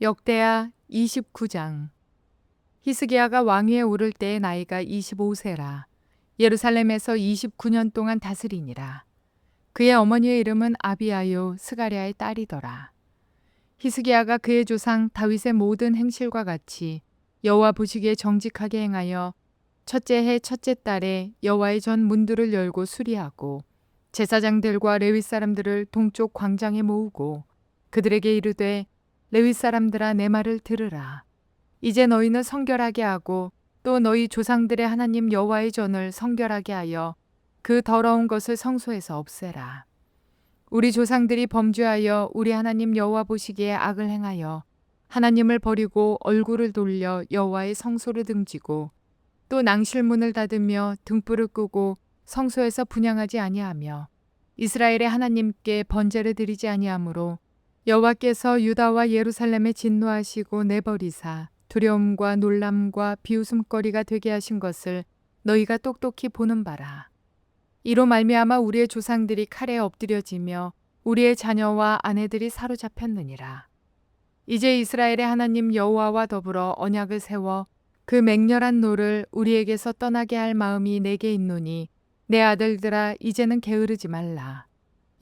역대하 29장. 히스기야가 왕위에 오를 때의 나이가 25세라. 예루살렘에서 29년 동안 다스리니라. 그의 어머니의 이름은 아비아요 스가랴의 딸이더라. 히스기야가 그의 조상 다윗의 모든 행실과 같이 여호와 보시기에 정직하게 행하여 첫째 해 첫째 달에 여호와의 전 문들을 열고 수리하고 제사장들과 레위 사람들을 동쪽 광장에 모으고 그들에게 이르되 레위 사람들아 내 말을 들으라. 이제 너희는 성결하게 하고 또 너희 조상들의 하나님 여호와의 전을 성결하게 하여 그 더러운 것을 성소에서 없애라. 우리 조상들이 범죄하여 우리 하나님 여호와 보시기에 악을 행하여 하나님을 버리고 얼굴을 돌려 여호와의 성소를 등지고 또 낭실문을 닫으며 등불을 끄고 성소에서 분향하지 아니하며 이스라엘의 하나님께 번제를 드리지 아니하므로 여호와께서 유다와 예루살렘에 진노하시고 내버리사 두려움과 놀람과 비웃음거리가 되게 하신 것을 너희가 똑똑히 보는 바라. 이로 말미암아 우리의 조상들이 칼에 엎드려지며 우리의 자녀와 아내들이 사로잡혔느니라. 이제 이스라엘의 하나님 여호와와 더불어 언약을 세워 그 맹렬한 노를 우리에게서 떠나게 할 마음이 내게 있노니 내 아들들아 이제는 게으르지 말라.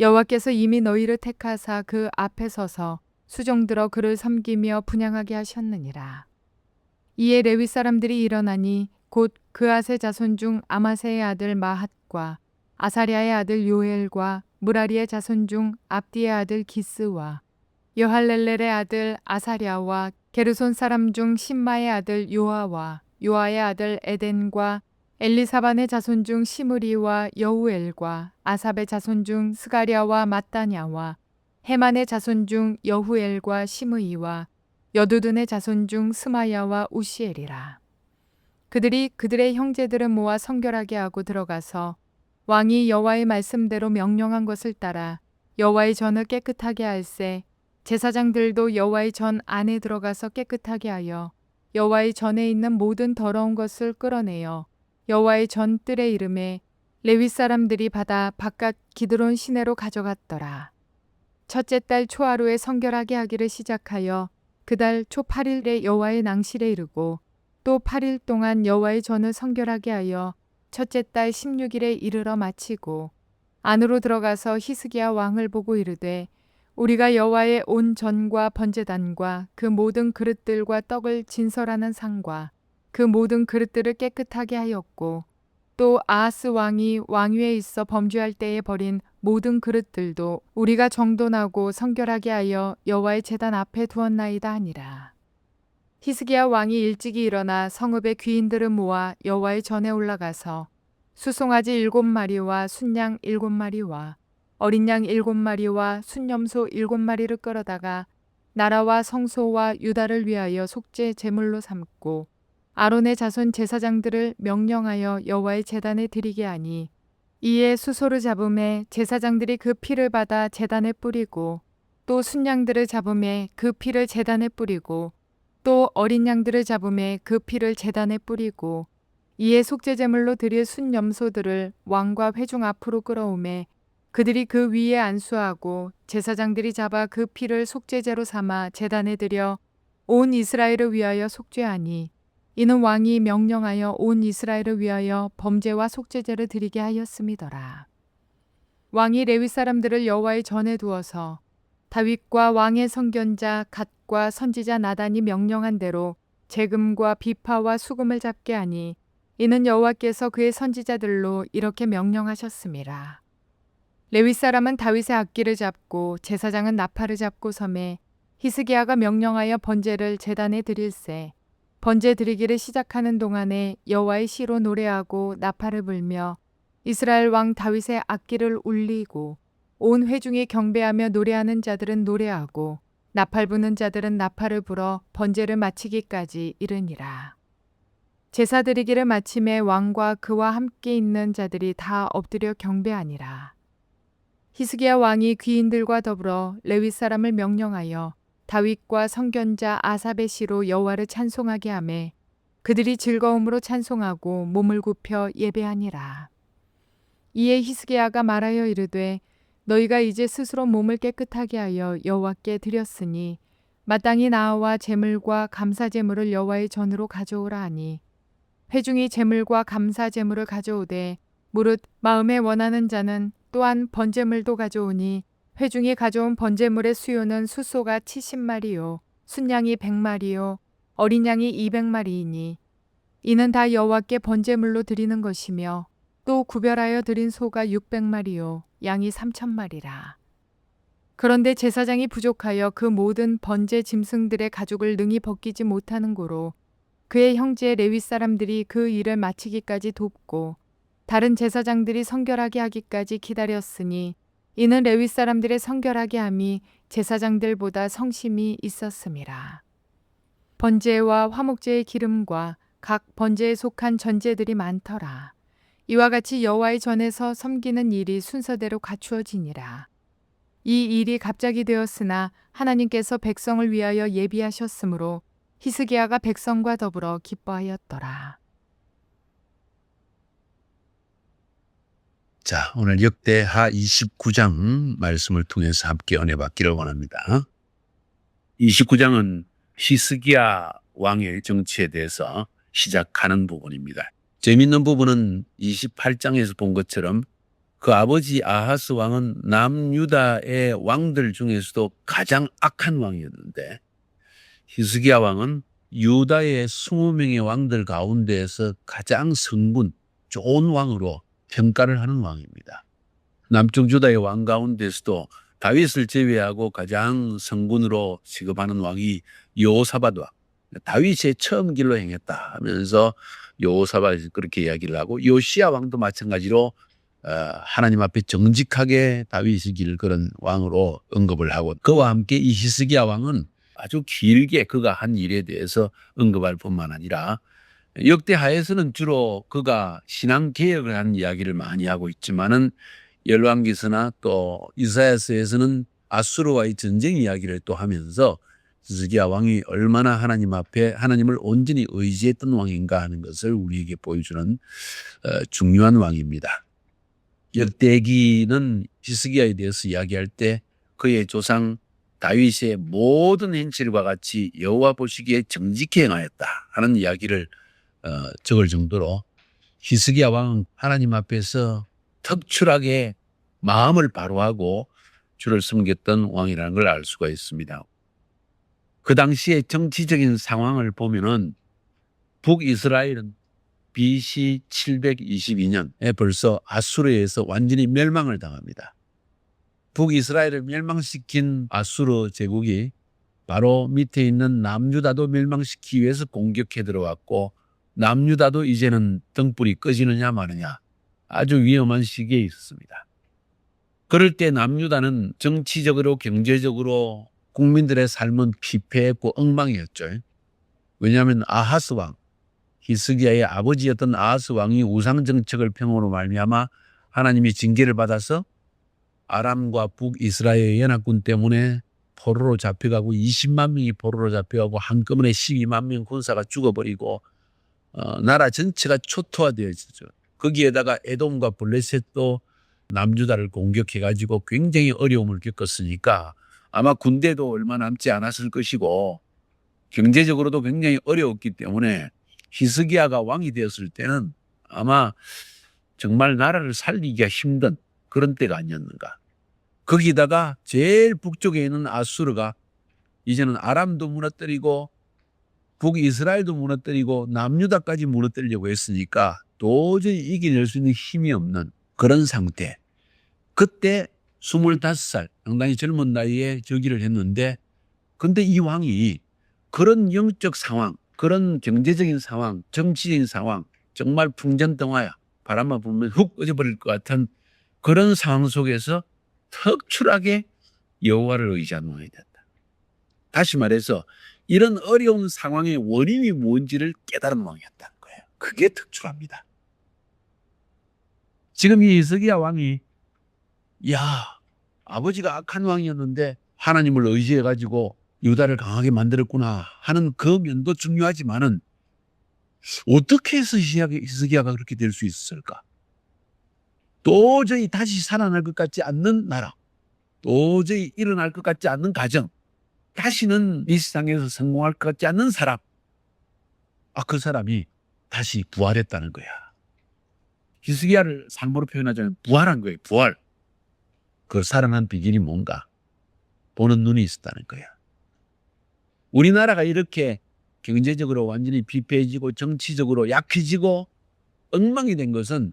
여호와께서 이미 너희를 택하사 그 앞에 서서 수종들어 그를 섬기며 분향하게 하셨느니라. 이에 레위 사람들이 일어나니 곧 그앗의 자손 중 아마세의 아들 마핫과 아사랴의 아들 요엘과 무라리의 자손 중 압디의 아들 기스와 여할렐렐의 아들 아사랴와 게르손 사람 중 심마의 아들 요아와 요아의 아들 에덴과 엘리사반의 자손 중 시므리와 여우엘과 아삽의 자손 중 스가랴와 mat다냐와 헤만의 자손 중 여후엘과 시므이와 여두둔의 자손 중 스마야와 우시엘이라. 그들이 그들의 형제들을 모아 성결하게 하고 들어가서 왕이 여호와의 말씀대로 명령한 것을 따라 여호와의 전을 깨끗하게 할세. 제사장들도 여호와의 전 안에 들어가서 깨끗하게 하여 여호와의 전에 있는 모든 더러운 것을 끌어내어 여호와의 전 뜰에 이름에 레위 사람들이 받아 바깥 기드론 시내로 가져갔더라. 첫째 달 초하루에 성결하게 하기를 시작하여 그달 초 8일에 여호와의 낭실에 이르고 또 8일 동안 여호와의 전을 성결하게 하여 첫째 달 16일에 이르러 마치고 안으로 들어가서 히스기야 왕을 보고 이르되 우리가 여호와의 온 전과 번제단과 그 모든 그릇들과 떡을 진설하는 상과 그 모든 그릇들을 깨끗하게 하였고 또 아하스 왕이 왕위에 있어 범죄할 때에 버린 모든 그릇들도 우리가 정돈하고 성결하게 하여 여호와의 제단 앞에 두었나이다 하니라. 히스기야 왕이 일찍이 일어나 성읍의 귀인들을 모아 여호와의 전에 올라가서 수송아지 7마리와 순양 7마리와 어린 양 7마리와 순염소 7마리를 끌어다가 나라와 성소와 유다를 위하여 속죄 제물로 삼고 아론의 자손 제사장들을 명령하여 여호와의 제단에 드리게 하니 이에 수소를 잡음에 제사장들이 그 피를 받아 제단에 뿌리고 또 순양들을 잡음에 그 피를 제단에 뿌리고 또 어린 양들을 잡음에 그 피를 제단에 뿌리고 이에 속죄 제물로 드릴 순염소들을 왕과 회중 앞으로 끌어오매 그들이 그 위에 안수하고 제사장들이 잡아 그 피를 속죄제로 삼아 제단에 드려 온 이스라엘을 위하여 속죄하니 이는 왕이 명령하여 온 이스라엘을 위하여 범죄와 속죄제를 드리게 하였음이더라. 왕이 레위 사람들을 여호와의 전에 두어서 다윗과 왕의 선견자 갓과 선지자 나단이 명령한 대로 재금과 비파와 수금을 잡게 하니 이는 여호와께서 그의 선지자들로 이렇게 명령하셨음이라. 레위 사람은 다윗의 악기를 잡고 제사장은 나팔을 잡고 섬에 히스기야가 명령하여 번제를 제단에 드릴세. 번제 드리기를 시작하는 동안에 여호와의 시로 노래하고 나팔을 불며 이스라엘 왕 다윗의 악기를 울리고 온 회중이 경배하며 노래하는 자들은 노래하고 나팔 부는 자들은 나팔을 불어 번제를 마치기까지 이르니라. 제사 드리기를 마침에 왕과 그와 함께 있는 자들이 다 엎드려 경배하니라. 히스기야 왕이 귀인들과 더불어 레위 사람을 명령하여 다윗과 선견자 아삽의 시로 여호와를 찬송하게 하매 그들이 즐거움으로 찬송하고 몸을 굽혀 예배하니라. 이에 히스기야가 말하여 이르되 너희가 이제 스스로 몸을 깨끗하게 하여 여호와께 드렸으니 마땅히 나와 제물과 감사 제물을 여호와의 전으로 가져오라 하니 회중이 제물과 감사 제물을 가져오되 무릇 마음에 원하는 자는 또한 번제물도 가져오니 회중이 가져온 번제물의 수요는 숫소가 70마리요 순양이 100마리요 어린 양이 200마리이니 이는 다 여호와께 번제물로 드리는 것이며 또 구별하여 드린 소가 600마리요 양이 3,000마리라. 그런데 제사장이 부족하여 그 모든 번제 짐승들의 가죽을 능히 벗기지 못하는 고로 그의 형제 레위 사람들이 그 일을 마치기까지 돕고 다른 제사장들이 성결하게 하기까지 기다렸으니 이는 레위 사람들의 성결하게 함이 제사장들보다 성심이 있었음이라. 번제와 화목제의 기름과 각 번제에 속한 전제들이 많더라. 이와 같이 여호와의 전에서 섬기는 일이 순서대로 갖추어지니라. 이 일이 갑자기 되었으나 하나님께서 백성을 위하여 예비하셨으므로 히스기야가 백성과 더불어 기뻐하였더라. 자, 오늘 역대하 29장 말씀을 통해서 함께 은혜 받기를 원합니다. 29장은 히스기야 왕의 정치에 대해서 시작하는 부분입니다. 재미있는 부분은 28장에서 본 것처럼 그 아버지 아하스 왕은 남유다의 왕들 중에서도 가장 악한 왕이었는데 히스기야 왕은 유다의 20명의 왕들 가운데에서 가장 성분, 좋은 왕으로 평가를 하는 왕입니다. 남쪽 유다의 왕 가운데서도 다윗을 제외하고 가장 성군으로 취급하는 왕이 여호사밧 왕. 다윗의 처음 길로 행했다 하면서 여호사밧이 그렇게 이야기를 하고 요시야 왕도 마찬가지로 하나님 앞에 정직하게 다윗의 길 그런 왕으로 언급을 하고 그와 함께 이 히스기야 왕은 아주 길게 그가 한 일에 대해서 언급할 뿐만 아니라 역대하에서는 주로 그가 신앙 개혁을 한 이야기를 많이 하고 있지만은 열왕기서나 또 이사야서에서는 아수르와의 전쟁 이야기를 또 하면서 히스기야 왕이 얼마나 하나님 앞에 하나님을 온전히 의지했던 왕인가 하는 것을 우리에게 보여주는 중요한 왕입니다. 역대기는 히스기야에 대해서 이야기할 때 그의 조상 다윗의 모든 행실과 같이 여호와 보시기에 정직히 행하였다 하는 이야기를 적을 정도로 히스기야 왕은 하나님 앞에서 특출하게 마음을 바로하고 주를 섬겼던 왕이라는 걸 알 수가 있습니다. 그 당시의 정치적인 상황을 보면은 북이스라엘은 BC 722년에 벌써 아수르에 의해서 완전히 멸망을 당합니다. 북이스라엘을 멸망시킨 아수르 제국이 바로 밑에 있는 남유다도 멸망시키기 위해서 공격해 들어왔고 남유다도 이제는 등불이 꺼지느냐 마느냐 아주 위험한 시기에 있었습니다. 그럴 때 남유다는 정치적으로 경제적으로 국민들의 삶은 피폐했고 엉망이었죠. 왜냐하면 아하스 왕, 히스기야의 아버지였던 아하스 왕이 우상 정책을 펴므로 말미암아 하나님이 징계를 받아서 아람과 북이스라엘 연합군 때문에 포로로 잡혀가고 20만 명이 포로로 잡혀가고 한꺼번에 12만 명 군사가 죽어버리고 나라 전체가 초토화되어지죠. 거기에다가 에돔과 블레셋도 남유다를 공격해가지고 굉장히 어려움을 겪었으니까 아마 군대도 얼마 남지 않았을 것이고 경제적으로도 굉장히 어려웠기 때문에 히스기야가 왕이 되었을 때는 아마 정말 나라를 살리기가 힘든 그런 때가 아니었는가. 거기다가 제일 북쪽에 있는 아수르가 이제는 아람도 무너뜨리고 북이스라엘도 무너뜨리고 남유다까지 무너뜨리려고 했으니까 도저히 이겨낼 수 있는 힘이 없는 그런 상태. 그때 25살 상당히 젊은 나이에 즉위를 했는데 근데 이 왕이 그런 영적 상황, 그런 경제적인 상황, 정치적인 상황 정말 풍전등화야. 바람만 불면 훅 꺼져버릴 것 같은 그런 상황 속에서 특출하게 여호와를 의지하는 왕이 됐다. 다시 말해서 이런 어려운 상황의 원인이 뭔지를 깨달은 왕이었다는 거예요. 그게 특출합니다. 지금 이 히스기야 왕이 아버지가 악한 왕이었는데 하나님을 의지해가지고 유다를 강하게 만들었구나 하는 그 면도 중요하지만은 어떻게 해서 히스기야가 그렇게 될 수 있었을까? 도저히 다시 살아날 것 같지 않는 나라, 도저히 일어날 것 같지 않는 가정, 다시는 이 세상에서 성공할 것 같지 않는 사람. 그 사람이 다시 부활했다는 거야. 히스기야를 삶으로 표현하자면 부활한 거예요. 부활. 그 살아난 비결이 뭔가? 보는 눈이 있었다는 거야. 우리나라가 이렇게 경제적으로 완전히 비패해지고 정치적으로 약해지고 엉망이 된 것은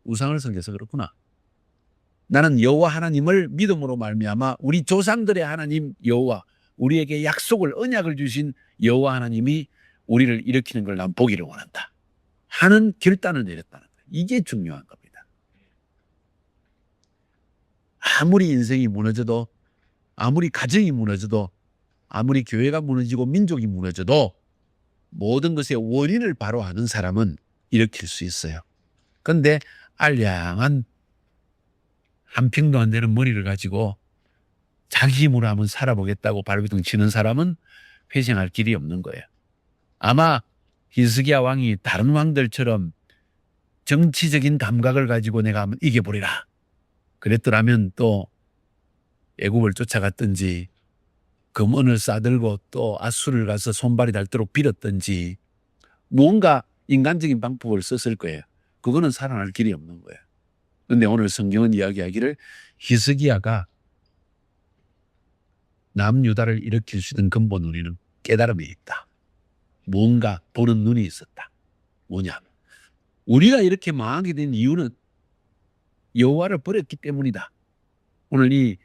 우상을 섬겨서 그렇구나. 나는 여호와 하나님을 믿음으로 말미암아 우리 조상들의 하나님 여호와, 우리에게 약속을, 언약을 주신 여호와 하나님이 우리를 일으키는 걸 난 보기를 원한다 하는 결단을 내렸다는 거예요. 이게 중요한 겁니다. 아무리 인생이 무너져도, 아무리 가정이 무너져도, 아무리 교회가 무너지고 민족이 무너져도 모든 것의 원인을 바로 아는 사람은 일으킬 수 있어요. 그런데 알량한 한 평도 안 되는 머리를 가지고 자기 힘으로 한번 살아보겠다고 발버둥 치는 사람은 회생할 길이 없는 거예요. 아마 히스기야 왕이 다른 왕들처럼 정치적인 감각을 가지고 내가 한번 이겨보리라 그랬더라면 또 애굽을 쫓아갔든지 금은을 싸들고 또 아수를 가서 손발이 닳도록 빌었든지 무언가 인간적인 방법을 썼을 거예요. 그거는 살아날 길이 없는 거예요. 그런데 오늘 성경은 이야기하기를 히스기야가 남유다를 일으킬 수 있는 근본 우리는 깨달음이 있다. 뭔가 보는 눈이 있었다. 뭐냐? 우리가 이렇게 망하게 된 이유는 여호와를 버렸기 때문이다. 오늘 이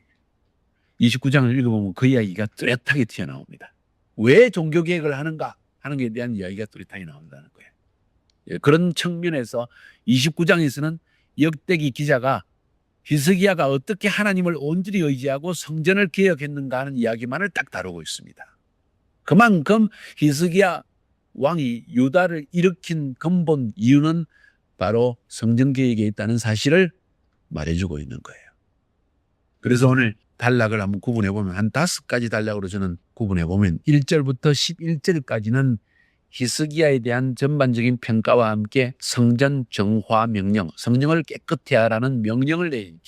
29장을 읽어보면 그 이야기가 뚜렷하게 튀어나옵니다. 왜 종교개혁을 하는가 하는 것에 대한 이야기가 뚜렷하게 나온다는 거예요. 그런 측면에서 29장에서는 역대기 기자가 히스기야가 어떻게 하나님을 온전히 의지하고 성전을 개혁했는가 하는 이야기만을 딱 다루고 있습니다. 그만큼 히스기야 왕이 유다를 일으킨 근본 이유는 바로 성전 개혁에 있다는 사실을 말해주고 있는 거예요. 그래서 오늘 단락을 한번 구분해보면 한 5가지 단락으로 저는 구분해보면 1절부터 11절까지는 히스기야에 대한 전반적인 평가와 함께 성전 정화 명령, 성령을 깨끗히 하라는 명령을 내린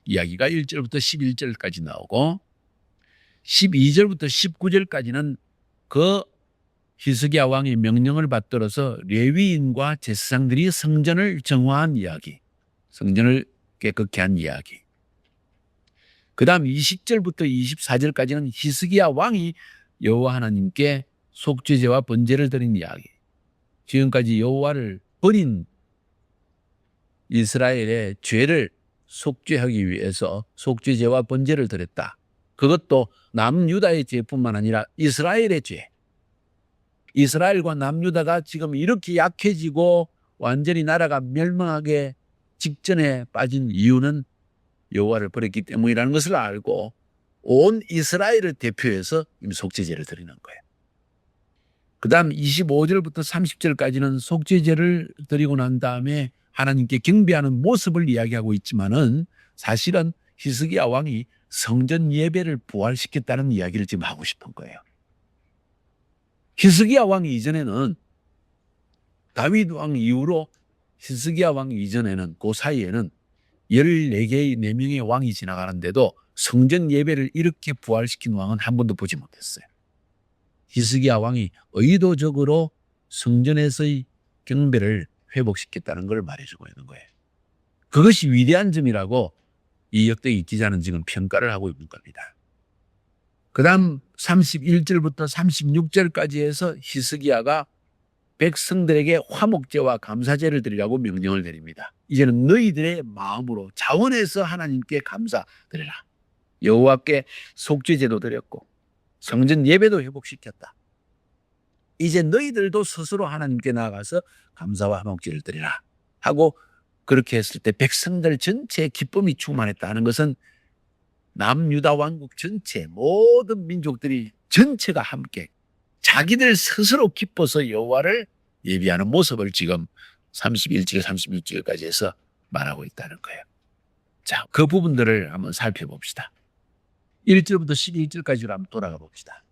이야기가 1절부터 11절까지 나오고 12절부터 19절까지는 그 히스기야 왕의 명령을 받들어서 레위인과 제사장들이 성전을 정화한 이야기, 성전을 깨끗게 한 이야기. 그 다음 20절부터 24절까지는 히스기야 왕이 여호와 하나님께 속죄제와 번제를 드린 이야기. 지금까지 여호와를 버린 이스라엘의 죄를 속죄하기 위해서 속죄제와 번제를 드렸다. 그것도 남유다의 죄뿐만 아니라 이스라엘의 죄. 이스라엘과 남유다가 지금 이렇게 약해지고 완전히 나라가 멸망하게 직전에 빠진 이유는 여호와를 버렸기 때문이라는 것을 알고 온 이스라엘을 대표해서 속죄제를 드리는 거예요. 그 다음 25절부터 30절까지는 속죄제를 드리고 난 다음에 하나님께 경배하는 모습을 이야기하고 있지만은 사실은 히스기야 왕이 성전 예배를 부활시켰다는 이야기를 지금 하고 싶은 거예요. 히스기야 왕 이전에는 다윗 왕 이후로 히스기야 왕 이전에는 그 사이에는 14개의 4명의 왕이 지나가는데도 성전 예배를 이렇게 부활시킨 왕은 한 번도 보지 못했어요. 히스기야 왕이 의도적으로 성전에서의 경배를 회복시켰다는 걸 말해주고 있는 거예요. 그것이 위대한 점이라고 이 역대기 기자는 지금 평가를 하고 있는 겁니다. 그 다음 31절부터 36절까지 해서 히스기야가 백성들에게 화목제와 감사제를 드리라고 명령을 내립니다. 이제는 너희들의 마음으로 자원해서 하나님께 감사드리라. 여호와께 속죄제도 드렸고 성전 예배도 회복시켰다. 이제 너희들도 스스로 하나님께 나아가서 감사와 화목제를 드리라 하고 그렇게 했을 때 백성들 전체의 기쁨이 충만했다는 것은 남유다 왕국 전체 모든 민족들이 전체가 함께 자기들 스스로 기뻐서 여호와를 예비하는 모습을 지금 31절 36절까지 해서 말하고 있다는 거예요. 자, 그 부분들을 한번 살펴봅시다. 1절부터 12절까지로 한번 돌아가 봅시다.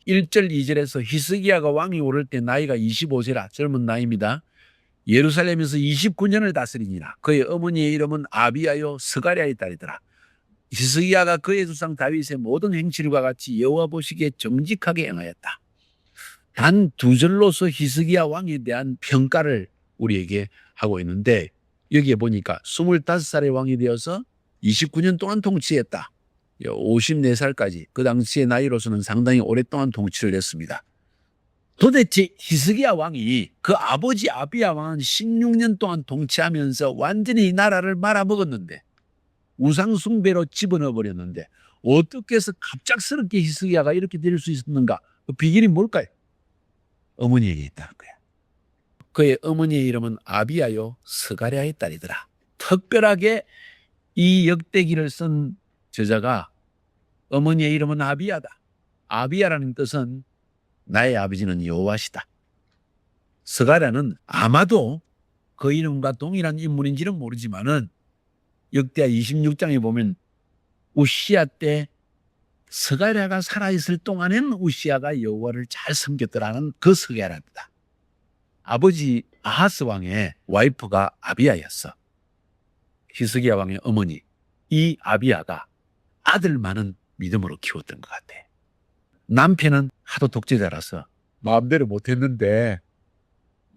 1절 2절에서 히스기야가 왕이 오를 때 나이가 25세라 젊은 나이입니다. 예루살렘에서 29년을 다스리니라. 그의 어머니의 이름은 아비야요 스가랴의 딸이더라. 히스기야가 그의 조상 다윗의 모든 행실과 같이 여호와 보시기에 정직하게 행하였다. 단 두 절로서 히스기야 왕에 대한 평가를 우리에게 하고 있는데 여기에 보니까 25살의 왕이 되어서 29년 동안 통치했다. 54살까지 그 당시의 나이로서는 상당히 오랫동안 통치를 했습니다. 도대체 히스기야 왕이 그 아버지 아비야 왕은 16년 동안 통치하면서 완전히 이 나라를 말아먹었는데 우상 숭배로 집어넣어 버렸는데 어떻게 해서 갑작스럽게 히스기야가 이렇게 될 수 있었는가? 그 비결이 뭘까요? 어머니에게 있다는 거야. 그의 어머니의 이름은 아비야요 스가랴의 딸이더라. 특별하게 이 역대기를 쓴 저자가 어머니의 이름은 아비야다. 아비야라는 뜻은 나의 아버지는 여호와시다. 스가랴는 아마도 그 이름과 동일한 인물인지는 모르지만은 역대하 26장에 보면 우시야 때 스가랴가 살아있을 동안엔 우시야가 여호와를 잘 섬겼더라는 그 스가랴입니다. 아버지 아하스 왕의 와이프가 아비야였어. 히스기야 왕의 어머니. 이 아비야가 아들만은 믿음으로 키웠던 것 같아. 남편은 하도 독재자라서 마음대로 못했는데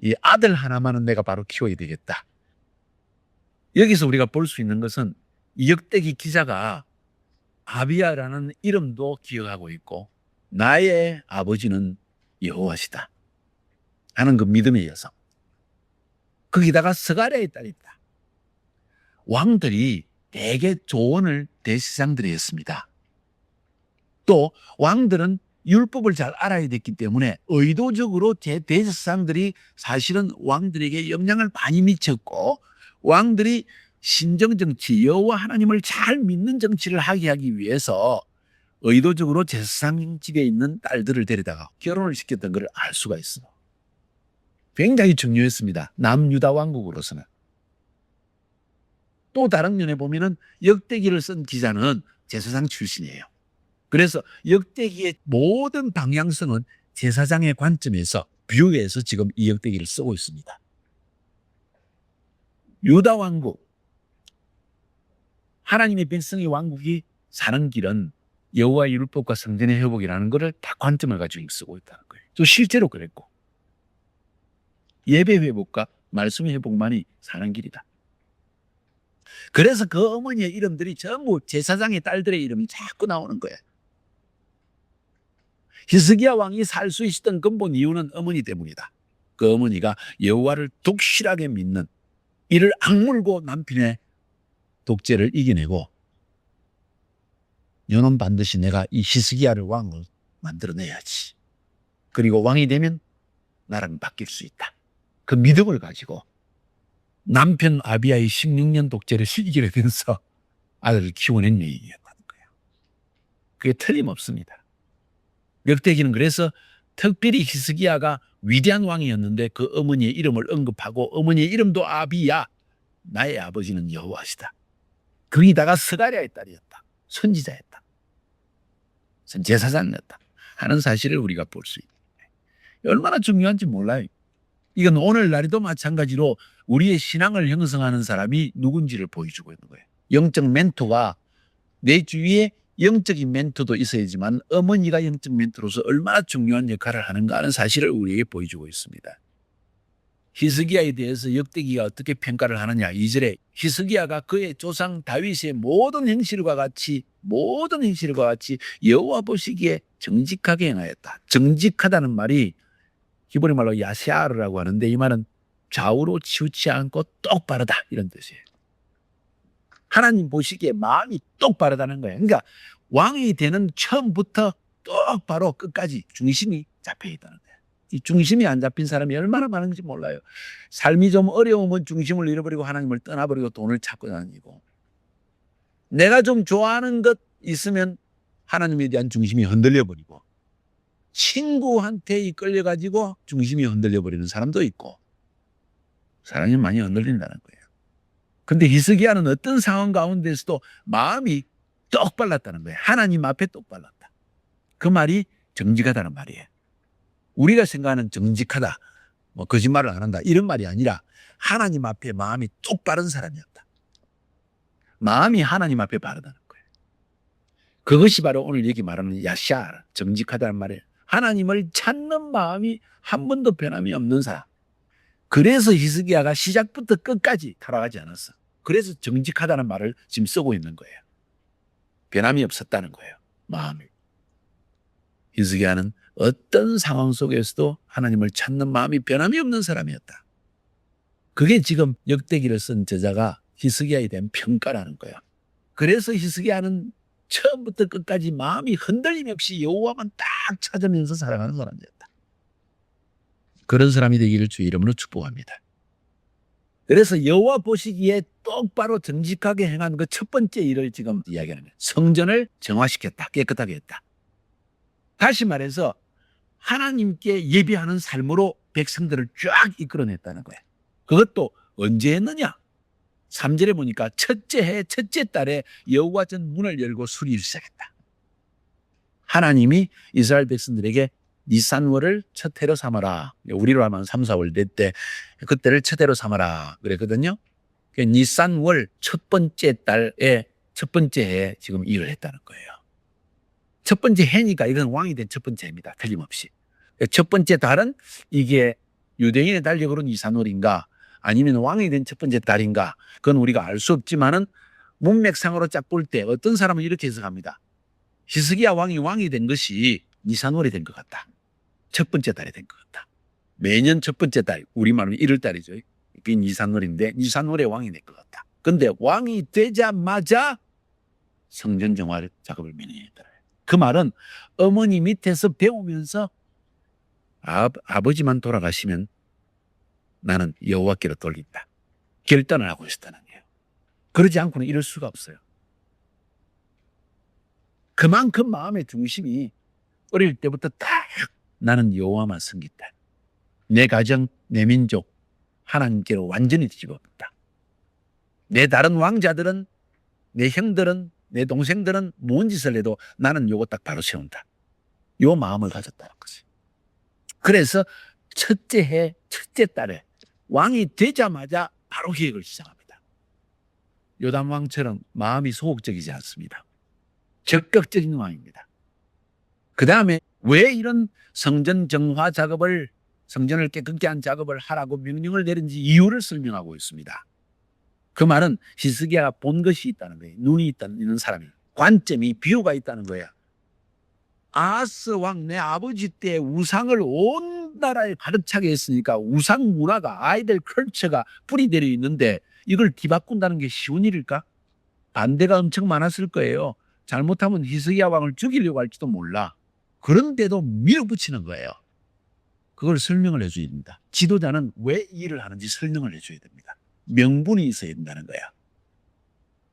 이 아들 하나만은 내가 바로 키워야 되겠다. 여기서 우리가 볼 수 있는 것은 이 역대기 기자가 아비야라는 이름도 기억하고 있고 나의 아버지는 여호와시다 하는 그 믿음의 여성. 거기다가 스가랴의 딸이다. 왕들이 대개 조언을 대제사장들이 했습니다. 또 왕들은 율법을 잘 알아야 됐기 때문에 의도적으로 대제사장들이 사실은 왕들에게 영향을 많이 미쳤고 왕들이 신정정치, 여호와 하나님을 잘 믿는 정치를 하게 하기 위해서 의도적으로 제사장 집에 있는 딸들을 데려다가 결혼을 시켰던 것을 알 수가 있어. 굉장히 중요했습니다. 남유다 왕국으로서는. 또 다른 면에 보면은 역대기를 쓴 기자는 제사장 출신이에요. 그래서 역대기의 모든 방향성은 제사장의 관점에서 뷰에서 지금 이 역대기를 쓰고 있습니다. 유다 왕국, 하나님의 백성의 왕국이 사는 길은 여호와의 율법과 성전의 회복이라는 것을 다 관점을 가지고 쓰고 있다는 거예요. 또 실제로 그랬고 예배 회복과 말씀의 회복만이 사는 길이다. 그래서 그 어머니의 이름들이 전부 제사장의 딸들의 이름이 자꾸 나오는 거예요. 히스기야 왕이 살 수 있었던 근본 이유는 어머니 때문이다. 그 어머니가 여호와를 독실하게 믿는 이를 악물고 남편의 독재를 이겨내고 너는 반드시 내가 이 히스기야를 왕을 만들어내야지. 그리고 왕이 되면 나라는 바뀔 수 있다. 그 믿음을 가지고 남편 아비야의 16년 독재를 이겨내면서 아들을 키워낸 여인이었다는 거예요. 그게 틀림없습니다. 역대기는 그래서 특별히 히스기야가 위대한 왕이었는데 그 어머니의 이름을 언급하고 어머니의 이름도 아비야, 나의 아버지는 여호와시다. 거기다가 스가랴의 딸이었다. 선지자였다. 제사장이었다 하는 사실을 우리가 볼 수 있다. 얼마나 중요한지 몰라요. 이건 오늘날에도 마찬가지로 우리의 신앙을 형성하는 사람이 누군지를 보여주고 있는 거예요. 영적 멘토가 내 주위에 영적인 멘토도 있어야지만 어머니가 영적 멘토로서 얼마나 중요한 역할을 하는가 하는 사실을 우리에게 보여주고 있습니다. 히스기야에 대해서 역대기가 어떻게 평가를 하느냐. 2절에 히스기야가 그의 조상 다윗의 모든 행실과 같이 여호와 보시기에 정직하게 행하였다. 정직하다는 말이 기본의 말로 야세아르라고 하는데 이 말은 좌우로 치우치 않고 똑바르다 이런 뜻이에요. 하나님 보시기에 마음이 똑바르다는 거예요. 그러니까 왕이 되는 처음부터 똑바로 끝까지 중심이 잡혀 있다는 거예요. 이 중심이 안 잡힌 사람이 얼마나 많은지 몰라요. 삶이 좀 어려우면 중심을 잃어버리고 하나님을 떠나버리고 돈을 찾고 다니고 내가 좀 좋아하는 것 있으면 하나님에 대한 중심이 흔들려버리고 친구한테 이끌려가지고 중심이 흔들려버리는 사람도 있고 사람이 많이 흔들린다는 거예요. 근데 히스기야는 어떤 상황 가운데서도 마음이 똑발랐다는 거예요. 하나님 앞에 똑발랐다. 그 말이 정직하다는 말이에요. 우리가 생각하는 정직하다, 뭐 거짓말을 안 한다 이런 말이 아니라 하나님 앞에 마음이 똑바른 사람이었다. 마음이 하나님 앞에 바르다는 거예요. 그것이 바로 오늘 여기 말하는 야샤, 정직하다는 말이에요. 하나님을 찾는 마음이 한 번도 변함이 없는 사람. 그래서 히스기야가 시작부터 끝까지 타락하지 않았어. 그래서 정직하다는 말을 지금 쓰고 있는 거예요. 변함이 없었다는 거예요. 마음이. 히스기야는 어떤 상황 속에서도 하나님을 찾는 마음이 변함이 없는 사람이었다. 그게 지금 역대기를 쓴 저자가 히스기야에 대한 평가라는 거예요. 그래서 히스기야는 처음부터 끝까지 마음이 흔들림 없이 여호와만 딱 찾으면서 살아가는 사람이었다. 그런 사람이 되기를 주의 이름으로 축복합니다. 그래서 여호와 보시기에 똑바로 정직하게 행한 그 첫 번째 일을 지금 이야기하는 거예요. 성전을 정화시켰다. 깨끗하게 했다. 다시 말해서 하나님께 예배하는 삶으로 백성들을 쫙 이끌어냈다는 거예요. 그것도 언제 했느냐? 3절에 보니까 첫째 해 첫째 달에 여호와 전 문을 열고 수리를 시작했다. 하나님이 이스라엘 백성들에게 니산월을 첫 해로 삼아라. 우리로 하면 3, 4월 때 그때를 첫 해로 삼아라 그랬거든요. 니산월 첫 번째 달에 첫 번째 해에 지금 일을 했다는 거예요. 첫 번째 해니까 이건 왕이 된 첫 번째 해입니다. 틀림없이. 첫 번째 달은 이게 유대인의 달력으로 니산월인가 아니면 왕이 된 첫 번째 달인가 그건 우리가 알 수 없지만은 문맥상으로 쫙 볼 때 어떤 사람은 이렇게 해석합니다. 히스기야 왕이 된 것이 니산월이 된 것 같다. 첫 번째 달이 된 것 같다. 매년 첫 번째 달, 우리말로 1월 달이죠. 그게 니산월인데 니산월에 왕이 된 것 같다. 근데 왕이 되자마자 성전 정화 작업을 민행했다. 그 말은 어머니 밑에서 배우면서 아버지만 돌아가시면 나는 여호와께로 돌린다. 결단을 하고 있었다는 거예요. 그러지 않고는 이럴 수가 없어요. 그만큼 마음의 중심이 어릴 때부터 딱 나는 여호와만 섬긴다. 내 가정, 내 민족 하나님께로 완전히 뒤집어버렸다. 내 다른 왕자들은 내 형들은 내 동생들은 뭔 짓을 해도 나는 요거 딱 바로 세운다. 요 마음을 가졌다는 거지. 그래서 첫째 해 첫째 달에 왕이 되자마자 바로 계획을 시작합니다. 요담 왕처럼 마음이 소극적이지 않습니다. 적극적인 왕입니다. 그 다음에 왜 이런 성전 정화 작업을 성전을 깨끗게 한 작업을 하라고 명령을 내린지 이유를 설명하고 있습니다. 그 말은 히스기야가 본 것이 있다는 거예요. 눈이 있는 사람이 관점이 비유가 있다는 거예요. 아하스 왕 내 아버지 때 우상을 온 나라에 가득 차게 했으니까 우상 문화가 아이들 컬처가 뿌리 내려 있는데 이걸 뒤바꾼다는 게 쉬운 일일까? 반대가 엄청 많았을 거예요. 잘못하면 히스기야 왕을 죽이려고 할지도 몰라. 그런데도 밀어붙이는 거예요. 그걸 설명을 해줘야 됩니다. 지도자는 왜 이 일을 하는지 설명을 해줘야 됩니다. 명분이 있어야 된다는 거야.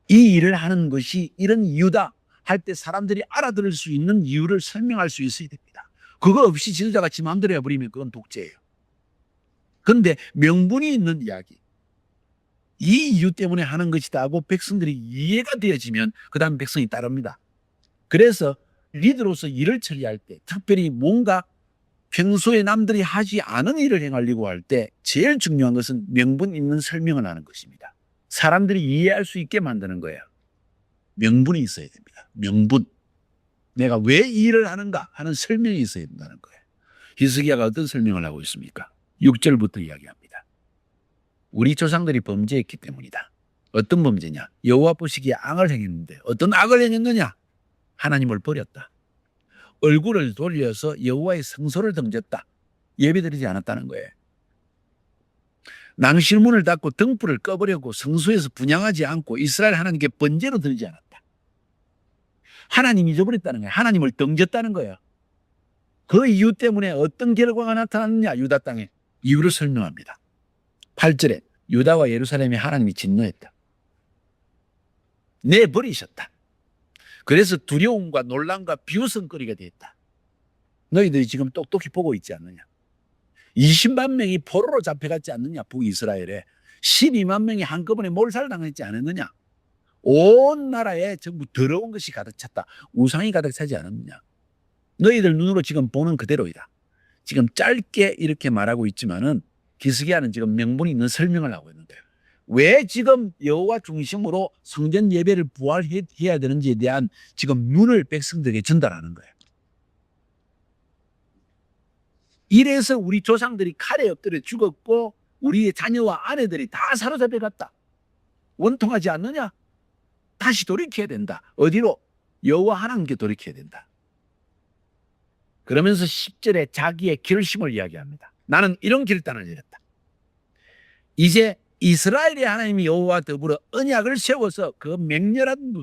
이 일을 하는 것이 이런 이유다 할 때 사람들이 알아들을 수 있는 이유를 설명할 수 있어야 됩니다. 그거 없이 지도자가 지 마음대로 해버리면 그건 독재예요. 그런데 명분이 있는 이야기, 이 이유 때문에 하는 것이다 하고 백성들이 이해가 되어지면 그 다음 백성이 따릅니다. 그래서 리더로서 일을 처리할 때 특별히 뭔가 평소에 남들이 하지 않은 일을 행하려고 할 때 제일 중요한 것은 명분 있는 설명을 하는 것입니다. 사람들이 이해할 수 있게 만드는 거예요. 명분이 있어야 됩니다. 명분. 내가 왜 이 일을 하는가 하는 설명이 있어야 된다는 거예요. 히스기야가 어떤 설명을 하고 있습니까? 6절부터 이야기합니다. 우리 조상들이 범죄했기 때문이다. 어떤 범죄냐? 여호와 보시기에 악을 행했는데 어떤 악을 행했느냐? 하나님을 버렸다. 얼굴을 돌려서 여호와의 성소를 던졌다. 예배드리지 않았다는 거예요. 낭실문을 닫고 등불을 꺼버리고 성소에서 분향하지 않고 이스라엘 하나님께 번제로 드리지 않았다. 하나님 잊어버렸다는 거예요. 하나님을 던졌다는 거예요. 그 이유 때문에 어떤 결과가 나타났느냐? 유다 땅에 이유를 설명합니다. 8절에 유다와 예루살렘에 하나님이 진노했다. 내버리셨다. 그래서 두려움과 논란과 비웃음거리가 됐다. 너희들이 지금 똑똑히 보고 있지 않느냐? 20만 명이 포로로 잡혀갔지 않느냐? 북이스라엘에 12만 명이 한꺼번에 몰살당했지 않았느냐? 온 나라에 전부 더러운 것이 가득 찼다. 우상이 가득 차지 않았느냐? 너희들 눈으로 지금 보는 그대로이다. 지금 짧게 이렇게 말하고 있지만은 히스기야는 지금 명분이 있는 설명을 하고 있는 거예요. 왜 지금 여호와 중심으로 성전 예배를 부활해야 되는지에 대한 지금 눈을 백성들에게 전달하는 거예요. 이래서 우리 조상들이 칼에 엎드려 죽었고 우리의 자녀와 아내들이 다 사로잡혀 갔다. 원통하지 않느냐? 다시 돌이켜야 된다. 어디로? 여호와 하나님께 돌이켜야 된다. 그러면서 10절에 자기의 결심을 이야기합니다. 나는 이런 결단을 내렸다. 이제 이스라엘의 하나님이 여호와와 더불어 언약을 세워서 그 맹렬한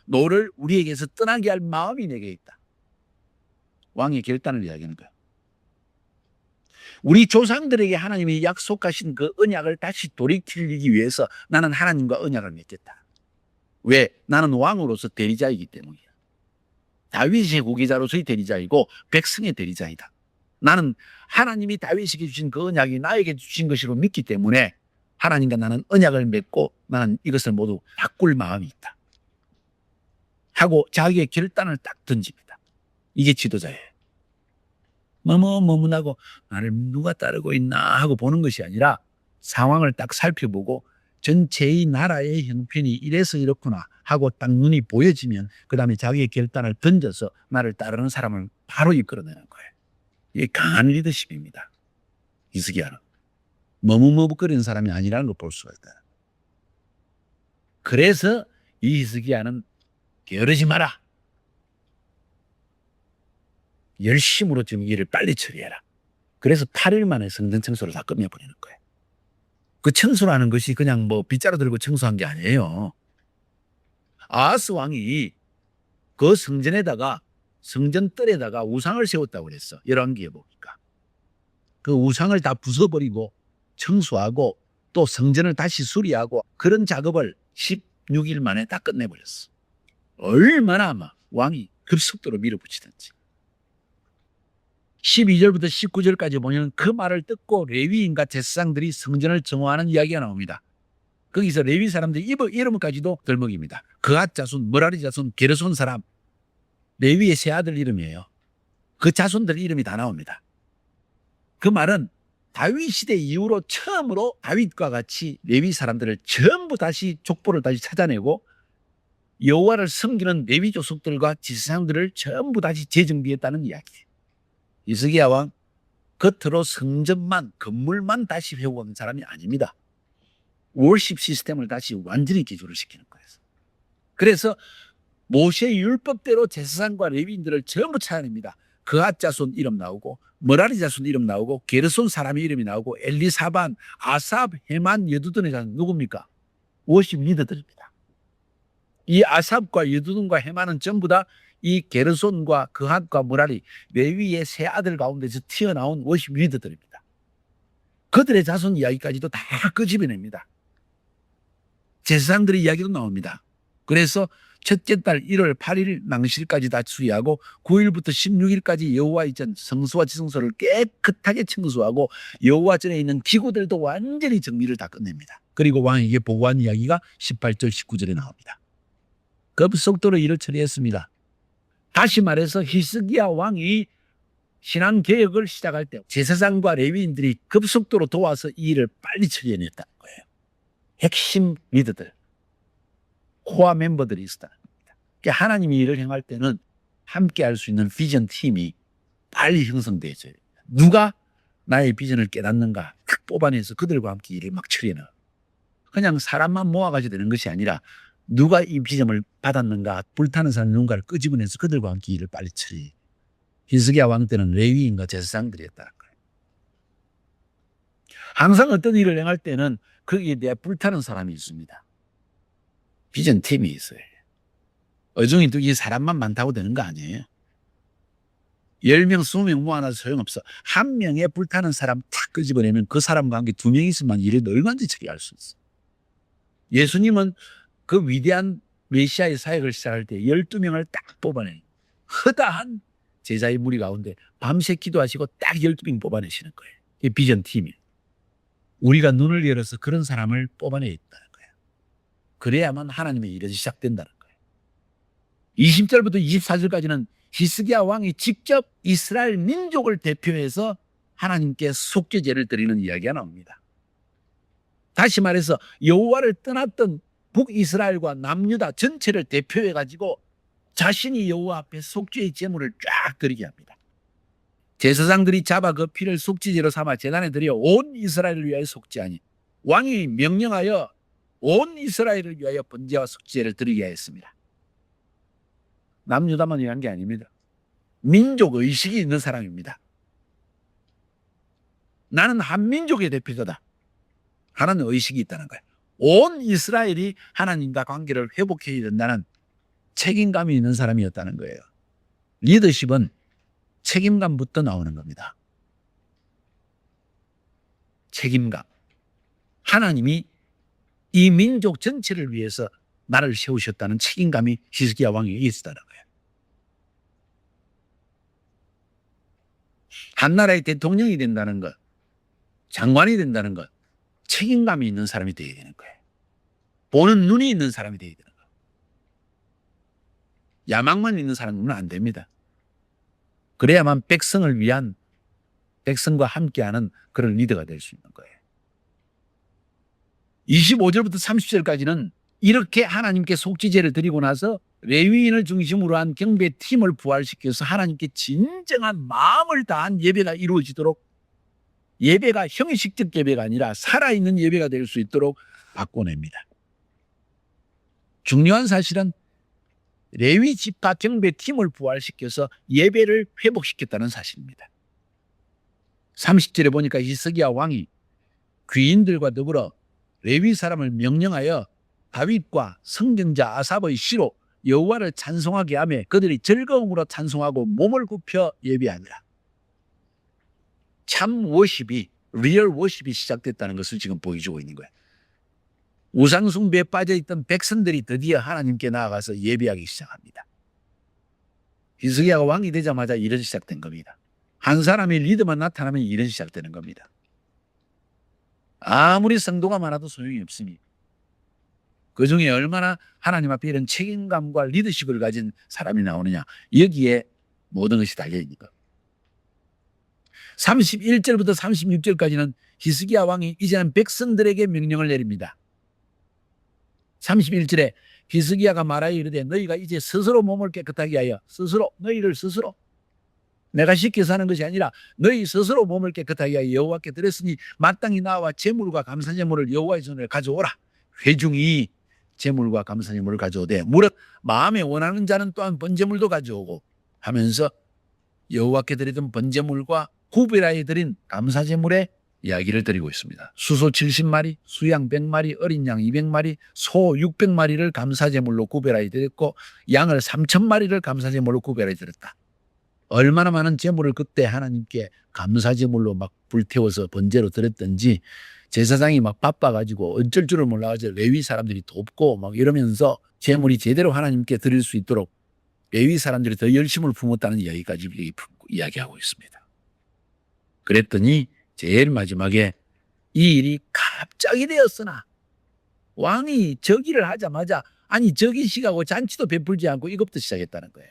노를 우리에게서 떠나게 할 마음이 내게 있다. 왕의 결단을 이야기하는 거예요. 우리 조상들에게 하나님이 약속하신 그 언약을 다시 돌이키기 위해서 나는 하나님과 언약을 맺겠다. 왜? 나는 왕으로서 대리자이기 때문이야. 다윗의 후계자로서의 대리자이고 백성의 대리자이다. 나는 하나님이 다윗에게 주신 그 언약이 나에게 주신 것이로 믿기 때문에 하나님과 나는 언약을 맺고 나는 이것을 모두 바꿀 마음이 있다. 하고 자기의 결단을 딱 던집니다. 이게 지도자예요. 머뭇머뭇하고 나를 누가 따르고 있나 하고 보는 것이 아니라 상황을 딱 살펴보고 전체의 나라의 형편이 이래서 이렇구나 하고 딱 눈이 보여지면 그 다음에 자기의 결단을 던져서 나를 따르는 사람을 바로 이끌어내는 거예요. 이게 강한 리더십입니다. 히스기야는. 머뭇머뭇거리는 사람이 아니라는 걸 볼 수가 있다. 그래서 이 히스기야는 게으르지 마라. 열심으로 지금 일을 빨리 처리해라. 그래서 8일 만에 성전 청소를 다 끝내버리는 거예요. 그 청소라는 것이 그냥 뭐 빗자루 들고 청소한 게 아니에요. 아하스 왕이 그 성전에다가 성전 뜰에다가 우상을 세웠다고 그랬어. 열왕기에 보니까. 그 우상을 다 부숴버리고 청소하고 또 성전을 다시 수리하고 그런 작업을 16일 만에 다 끝내버렸어. 얼마나 막 왕이 급속도로 밀어붙이든지. 12절부터 19절까지 보면 그 말을 듣고 레위인과 제사장들이 성전을 정화하는 이야기가 나옵니다. 거기서 레위 사람들의 이름까지도 들먹입니다. 그앗 자손, 머라리 자손, 게르손 사람, 레위의 세 아들 이름이에요. 그 자손들 이름이 다 나옵니다. 그 말은 다윗 시대 이후로 처음으로 다윗과 같이 레위 사람들을 전부 다시 족보를 다시 찾아내고 여호와를 섬기는 레위 족속들과 제사장들을 전부 다시 재정비했다는 이야기예요. 히스기야 왕 겉으로 성전만 건물만 다시 회복한 사람이 아닙니다. 월십 시스템을 다시 완전히 기조를 시키는 거예요. 그래서 모세의 율법대로 제사장과 레위인들을 전부 찾아냅니다. 그앗 자손 이름 나오고 머라리 자손 이름 나오고 게르손 사람의 이름이 나오고 엘리사반, 아삽, 헤만, 여두둔의 자손 누굽니까? 월십 리더들입니다. 이 아삽과 여두둔과 헤만은 전부 다 이 게르손과 그앗과 머라리 레위의 세 아들 가운데서 튀어나온 월십 리더들입니다. 그들의 자손 이야기까지도 다 끄집어냅니다. 제사장들의 이야기도 나옵니다. 그래서 첫째 달 1월 8일 낭실까지 다 수리하고 9일부터 16일까지 여호와 전 성소와 지성소를 깨끗하게 청소하고 여호와 전에 있는 기구들도 완전히 정리를 다 끝냅니다. 그리고 왕에게 보고한 이야기가 18절 19절에 나옵니다. 급속도로 일을 처리했습니다. 다시 말해서 히스기야 왕이 신앙개혁을 시작할 때 제사장과 레위인들이 급속도로 도와서 이 일을 빨리 처리해냈다는 거예요. 핵심 리더들, 코어 멤버들이 있었다는 겁니다. 그러니까 하나님이 일을 행할 때는 함께 할 수 있는 비전 팀이 빨리 형성되어져요. 누가 나의 비전을 깨닫는가 딱 뽑아내서 그들과 함께 일을 막 처리해놔요. 그냥 사람만 모아가지고 되는 것이 아니라 누가 이 비전을 받았는가 불타는 사람 누군가를 끄집어내서 그들과 함께 일을 빨리 처리해요. 히스기야 왕 때는 레위인과 제사장들이 했다는 거예요. 항상 어떤 일을 행할 때는 거기에 대해 불타는 사람이 있습니다. 비전 팀이 있어요. 어중이 이 사람만 많다고 되는 거 아니에요. 10명, 20명 모아놔도 소용없어. 한 명의 불타는 사람 탁 끄집어내면 그 사람과 함께 2명 있으면 일을 얼마든지 처리할 수 있어. 예수님은 그 위대한 메시아의 사역을 시작할 때 12명을 딱 뽑아내요. 허다한 제자의 무리 가운데 밤새 기도하시고 딱 12명 뽑아내시는 거예요. 이게 비전 팀이에요. 우리가 눈을 열어서 그런 사람을 뽑아내야 있다는 거예요. 그래야만 하나님의 일이 시작된다는 거예요. 20절부터 24절까지는 히스기야 왕이 직접 이스라엘 민족을 대표해서 하나님께 속죄제를 드리는 이야기가 나옵니다. 다시 말해서 여호와를 떠났던 북이스라엘과 남유다 전체를 대표해 가지고 자신이 여호와 앞에 속죄의 제물을 쫙 드리게 합니다. 제사장들이 잡아 그 피를 속죄제로 삼아 제단에 드려 온 이스라엘을 위하여 속죄하니 왕이 명령하여 온 이스라엘을 위하여 번제와 속죄제를 드리게 하였습니다. 남유다만 위한 게 아닙니다. 민족 의식이 있는 사람입니다. 나는 한민족의 대표자다 하는 의식이 있다는 거예요. 온 이스라엘이 하나님과 관계를 회복해야 된다는 책임감이 있는 사람이었다는 거예요. 리더십은 책임감부터 나오는 겁니다. 책임감. 하나님이 이 민족 전체를 위해서 나를 세우셨다는 책임감이 히스기야 왕에게 있었다는 거예요. 한 나라의 대통령이 된다는 것, 장관이 된다는 것, 책임감이 있는 사람이 되어야 되는 거예요. 보는 눈이 있는 사람이 되어야 되는 거예요. 야망만 있는 사람은 안 됩니다. 그래야만 백성을 위한, 백성과 함께하는 그런 리더가 될 수 있는 거예요. 25절부터 30절까지는 이렇게 하나님께 속죄제를 드리고 나서 레위인을 중심으로 한 경배팀을 부활시켜서 하나님께 진정한 마음을 다한 예배가 이루어지도록, 예배가 형식적 예배가 아니라 살아있는 예배가 될 수 있도록 바꿔냅니다. 중요한 사실은 레위 지파 경배팀을 부활시켜서 예배를 회복시켰다는 사실입니다. 30절에 보니까 히스기야 왕이 귀인들과 더불어 레위 사람을 명령하여 다윗과 성경자 아삽의 시로 여호와를 찬송하게 하며 그들이 즐거움으로 찬송하고 몸을 굽혀 예배하니라. 참 워십이, 리얼 워십이 시작됐다는 것을 지금 보여주고 있는 거예요. 우상숭배에 빠져있던 백성들이 드디어 하나님께 나아가서 예배하기 시작합니다. 히스기야가 왕이 되자마자 일은 시작된 겁니다. 한 사람의 리더만 나타나면 일은 시작되는 겁니다. 아무리 성도가 많아도 소용이 없습니다. 그 중에 얼마나 하나님 앞에 이런 책임감과 리더십을 가진 사람이 나오느냐, 여기에 모든 것이 달려있는 것. 31절부터 36절까지는 히스기야 왕이 이제는 백성들에게 명령을 내립니다. 31절에 히스기야가 말하여 이르되 너희가 이제 스스로 몸을 깨끗하게 하여 너희를 스스로, 내가 시켜서 하는 것이 아니라 너희 스스로 몸을 깨끗하게 하여 여호와께 드렸으니 마땅히 나와 제물과 감사제물을 여호와의 손에 가져오라. 회중이 제물과 감사제물을 가져오되 무릇 마음에 원하는 자는 또한 번제물도 가져오고 하면서 여호와께 드리던 번제물과 구별하여 드린 감사제물의 이야기를 드리고 있습니다. 수소 70마리, 수양 100마리, 어린 양 200마리, 소 600마리를 감사제물로 구별하여 드렸고 양을 3000마리를 감사제물로 구별하여 드렸다. 얼마나 많은 제물을 그때 하나님께 감사제물로 막 불태워서 번제로 드렸던지 제사장이 막 바빠가지고 어쩔 줄을 몰라가지고 레위 사람들이 돕고 막 이러면서 제물이 제대로 하나님께 드릴 수 있도록 레위 사람들이 더 열심을 품었다는 이야기까지 이야기하고 있습니다. 그랬더니 제일 마지막에 이 일이 갑자기 되었으나 왕이 저기를 하자마자 아니 저기식하고 잔치도 베풀지 않고 이것부터 시작했다는 거예요.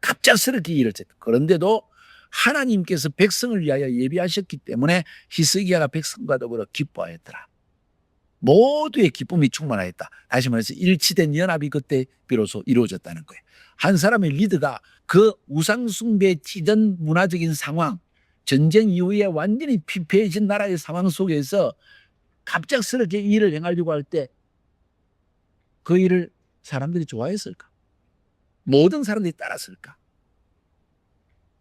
갑작스럽게 일을 했다. 그런데도 하나님께서 백성을 위하여 예비하셨기 때문에 히스기야가 백성과 더불어 기뻐하였더라. 모두의 기쁨이 충만하였다. 다시 말해서 일치된 연합이 그때 비로소 이루어졌다는 거예요. 한 사람의 리더가 그 우상숭배에 찌든 문화적인 상황, 전쟁 이후에 완전히 피폐해진 나라의 상황 속에서 갑작스럽게 일을 행하려고 할 때 그 일을 사람들이 좋아했을까? 모든 사람들이 따랐을까?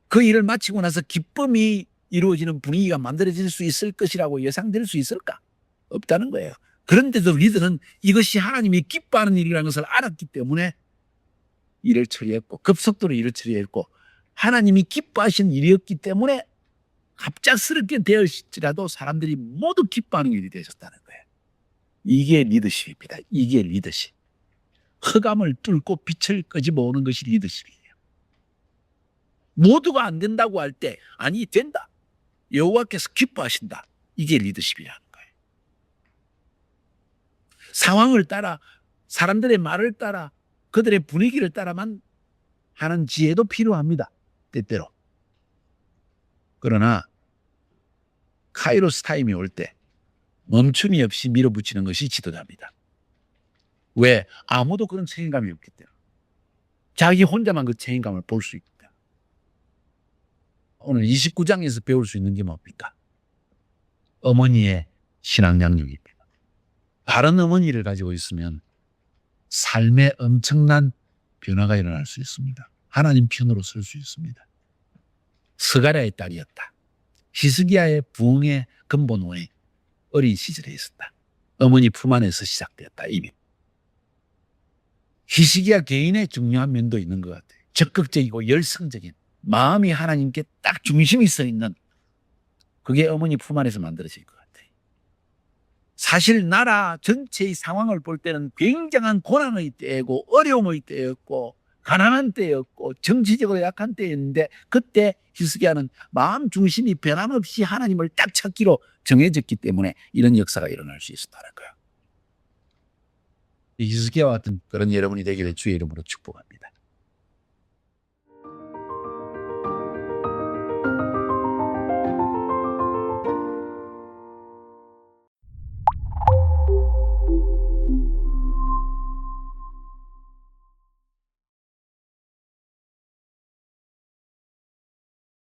그 일을 마치고 나서 기쁨이 이루어지는 분위기가 만들어질 수 있을 것이라고 예상될 수 있을까? 없다는 거예요. 그런데도 리더는 이것이 하나님이 기뻐하는 일이라는 것을 알았기 때문에 일을 처리했고 급속도로 일을 처리했고 하나님이 기뻐하신 일이었기 때문에 갑작스럽게 되었을지라도 사람들이 모두 기뻐하는 일이 되셨다는 거예요. 이게 리더십입니다. 이게 리더십. 흑암을 뚫고 빛을 끄집어오는 것이 리더십이에요. 모두가 안 된다고 할 때 아니 된다. 여호와께서 기뻐하신다. 이게 리더십이라는 거예요. 상황을 따라 사람들의 말을 따라 그들의 분위기를 따라만 하는 지혜도 필요합니다. 때때로. 그러나 카이로스 타임이 올 때 멈춤이 없이 밀어붙이는 것이 지도자입니다. 왜? 아무도 그런 책임감이 없기 때문에. 자기 혼자만 그 책임감을 볼 수 있다. 오늘 29장에서 배울 수 있는 게 뭡니까? 어머니의 신앙 양육입니다. 바른 어머니를 가지고 있으면 삶에 엄청난 변화가 일어날 수 있습니다. 하나님 편으로 설 수 있습니다. 스가랴의 딸이었다. 히스기야의 부흥의 근본원이 어린 시절에 있었다. 어머니 품 안에서 시작되었다. 이미. 히스기야 개인의 중요한 면도 있는 것 같아요. 적극적이고 열성적인 마음이 하나님께 딱 중심이 서 있는 그게 어머니 품 안에서 만들어질 것 같아요. 사실 나라 전체의 상황을 볼 때는 굉장한 고난의 때이고 어려움의 때였고 가난한 때였고 정치적으로 약한 때였는데 그때 히스기야는 마음 중심이 변함없이 하나님을 딱 찾기로 정해졌기 때문에 이런 역사가 일어날 수 있었다는 거예요. 히스기야와 같은 그런 여러분이 되기를 주의 이름으로 축복합니다.